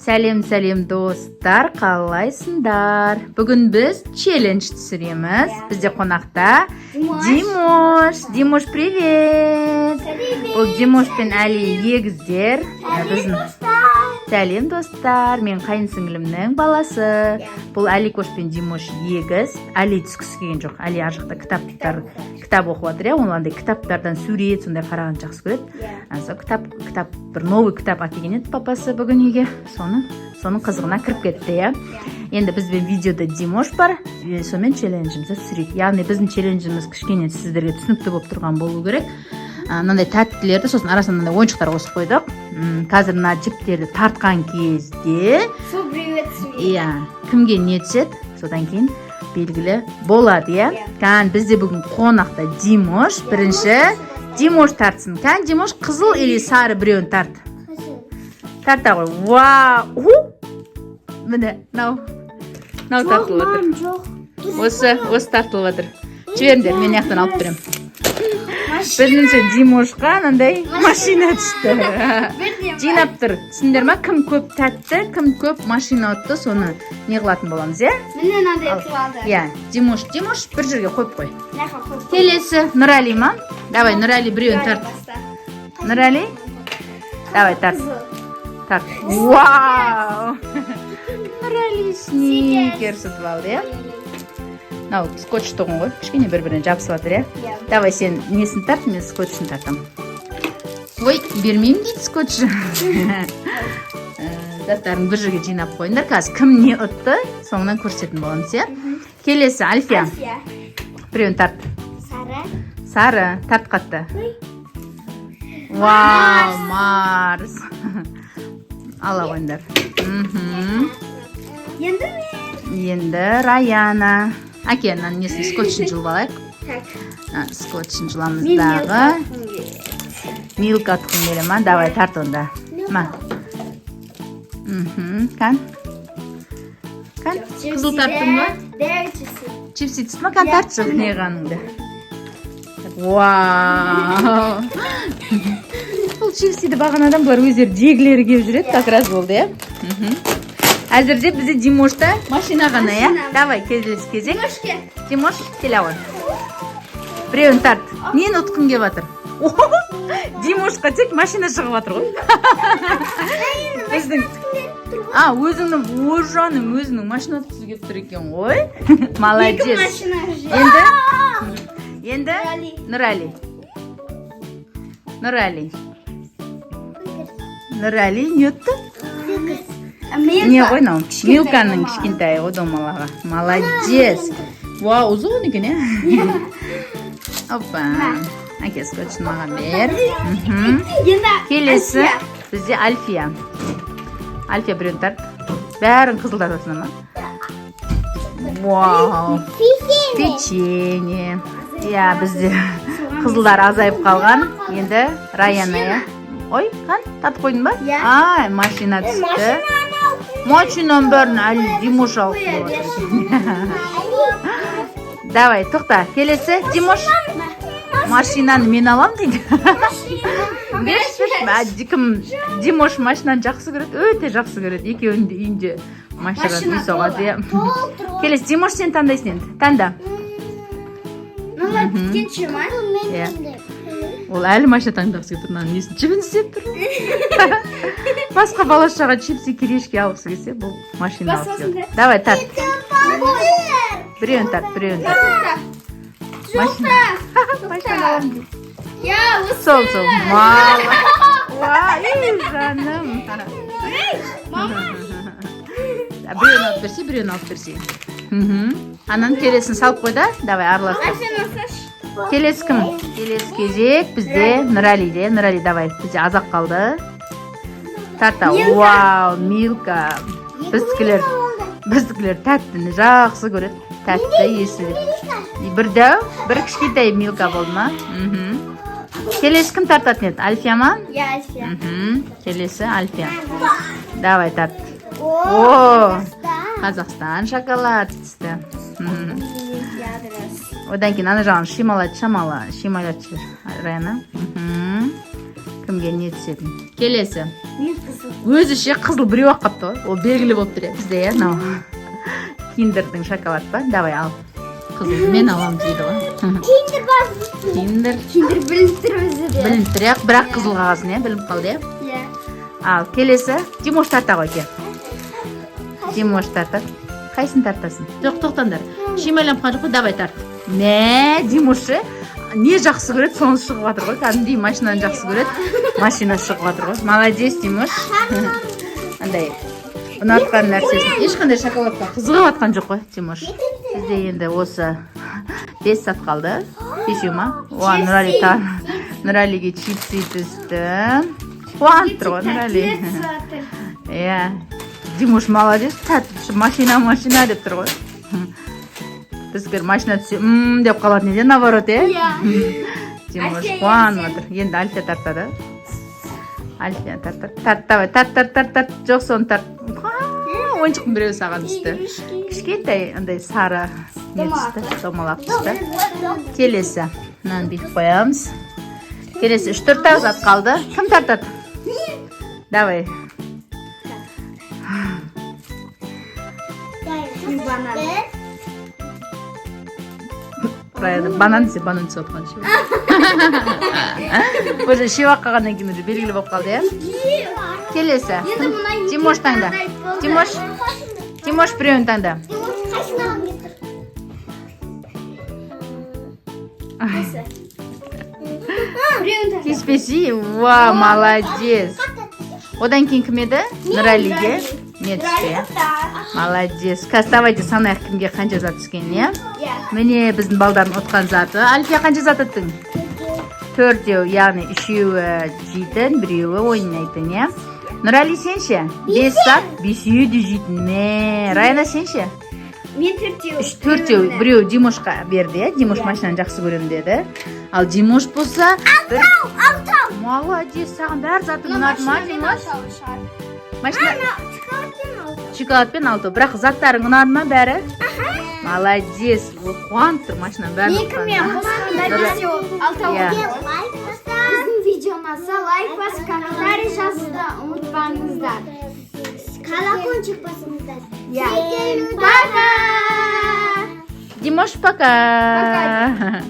Сәлем достар, қалайсыңдар? Бүгін біз челлендж түсіреміз. Бізде қонақта Димош, привет! Бұл Димош пен Әли егіздер. Сәлем достар, мен қайынсіңлімнің баласы. Бұл Әликош пен Димош егіз. Әли түскісі келген жоқ. Әли ар жақта кітап оқып жатыр. Оландай кітаптардан сурет, сондай қараған жақсы көреді. Бір новый кітап әкелген еді папасы бүгін үйге. Соның қызығына кіріп кетті. Енді бізбен видеода Димош бар. Сонымен челленджімізді түсірейік. Яғни біздің челленджіміз кішкене сіздерге түсінікті болып тұрған болу керек. Мынандай тәттілерді, сосын арасында мынандай ойыншықтар қосып қойдық. Қазір мына жіптерді тартқан кезде кімге не түседі, содан кейін белгілі болады. Бізде бүгін қонақта Димош. Бірінші Димош тартсын. Димош қызыл или сары біреуін тарт. Тарта ғой. Вау! Міне, нау тартылып отыр. Осы тартылып отыр. Жіберіңдер, мен яқтан алып берем. Бірінші Димошқа мынандай машина түсті. Жинап тұр. Түсіндер ма? Кім көп тәтті, кім көп машина отты, соны не қылатын боламыз, Міне мынандай қылады. Димош, бір жерге қойып қой. Келесі Нұрәли ма? Давай, Нұрәли біреуін тарт. Нұрәли? Давай, тарт. Вау! Нұрәли сникерс ұтып алды, Нау, скотч тұғын ғой. Кішкене бір-біріне жабысып жатыр, Давай, сен несін тарт, мен скотчын тартам. Ой, бермеймін дейді скотчы. Заттарын бір жерге жинап қойыңдар. Қазір кім не ұтты, соңынан көрсететін боламыз, Келесі, Альфия. Біреуін тарт. Сары, тарт қатты. Вау, Марс. Ала қойыңдар. Енді Раяна. Әкенің несін скотчын жұлып алайық. Скотчын жұламыздағы. Милка тұқым келе ма? Давай, тарт онда. Қан? Қызыл тарттың ба? Чипси түсті ма? Қан тартшы не қаныңды. Вау! Бұл чипсиді бағанадан бұлар өздері дегілері кеп жүреді. Как раз болды, Әзірде бізде Димошта машина ғана, Давай, кездес кезек. Димош, келе ғой. Біреуін тарт. Нені ұтқын кеп жатыр? Димошқа тек машина шығып жатыр ғой. Өзіңнің машина ұтқысы кеп тұр екен ғой. Молодец. Енді Нұрәли не ұтты? Не ғой нау? Милканың кішкентайы ғой домалаға. Молодец. Вау, ұзы ғой некен, Опа. Әке, скотчын маған бер. Келесі бізде Альфия. Альфия біреуін тарт. Бәрін қызыл тартасына ма? Вау. Печенье. Бізде қызылдар азайып қалған. Енді Раяна, Ой, қан? Тартып қойдың ба? Машина түсті. Машинан бәрін Әли Димош алып қойды. Давай, тоқта. Келесі, Димош. Машинаны мен алам дейді. Димош машинаны жақсы көреді, өте жақсы көреді. Екеуінің үйінде машинаны соғады. Келесі, Димош сен таңдайсың енді. Таңда. Ол әлі машина таңдағысы кетір, несін жібін істеп тұр. Басқа балашаға чипси керешке алғысы келсе, бұл машина алып келді. Давай, тарт. Біреуін тарт. Машина алам дейді. Сол. Вау, жаным. Біреуін алып берсе. Анан келесін салып қойда, давай, араластыр. Келесі кім? Келесі кезек бізде Нұрәлиде. Нұрәли, давай, бізде азақ қалды. Тарта, вау, Милка. Біздікілер тәттіні жақсы көреді. Тәтті есі. Бір кішкентай Милка болды ма? Келесі кім тартатын еді? Альфия ма? Альфия. Келесі Альфия. Давай, тарт. Қазақстан шоколад түсті. Одан кейін ана жағын шималат Раяна. Кімге не түсетін. Келесі. Мен қызыл. Өзі қызыл біреу ақ қапты ғой. Ол белгілі болып тұр бізде, иә, мынау. Киндердің шоколад па? Давай ал. Қызылды мен аламын дейді ғой. Киндер бар. Киндер. Киндер білініп тұр өзі де. Білініп тұр, иә. Бірақ қызыл қағазын, иә, білініп қалды, иә. Иә. Ал, келесі. Димош тарта ғой, ке. Димош тарта. Қайсын тартасың? Жоқ, тоқтаңдар. Шимайланып қалған жоқ қой, давай тарт. Не, Димошы не жақсы көреді, соны шығып жатыр ғой. Кәдімгідей машинаны жақсы көреді. Машина шығып жатыр ғой. Молодец, Димош. Андай ұнатқан нәрсесін. Ешқандай шоколадқа қызығып жатқан жоқ қой, Димош. Бізде енді осы 5 сат қалды. Кешеу ма? Оған Нұралиге чипсы түсті. Қуанып тұр ғой, Нұрали. Иә. Димош молодец. Машина деп тұр ғой. Біздер машина түссе, деп қалады неде, наоборот, е? Димош қуанып отыр. Енді Альфия тартады. Альфия тартады. Тарт, давай, тарт. Жоқ, соны тарт. Ойыншықтың біреуі саған түсті. Кішкентай, андай сары не түсті, домалақ түсті. Келесі. Мынаны бүйтіп қоямыз. Келесі 3-4 зат қалды. Кім тартады? Давай. Банан десе, банан түсіп отқан ше. Уже шевақ қалғаннан кейін уже белгілі болып қалды, иә? Келесі. Димош таңда. Димош біреуін таңда. Кеспесі, ва, молодец. Одан кейін кім еді? Нұралиге. Не түсті. Молодец. Қазір давайте санайық кімге қанша зат түскен, иә? Міне біздің балдардың отқан заты. Альфия қанша зат еттің? 4, яғни 3 жейтін, 1 ойнайтын, иә? Нұрали сен ше? 5 зат, 5 де жейтін. Не, Райна сен ше? Мен 4. 4, 1 Димошқа берді, иә? Димош машинаны жақсы көрем деді. Ал Димош болса... 6. Молодец, саған бәр затың ұнады ма, Димош? Машина... Шоколадпен 6. Бірақ заттарың ұнады ма бәрі? Молодец. Ол қуанып тұр машинаны бәрін ұнады. Біздің видеомызға лайк басып, комментарий жазуды ұмытпаңыздар. Колокольчик басыңыздар. Пока! Димош, пока!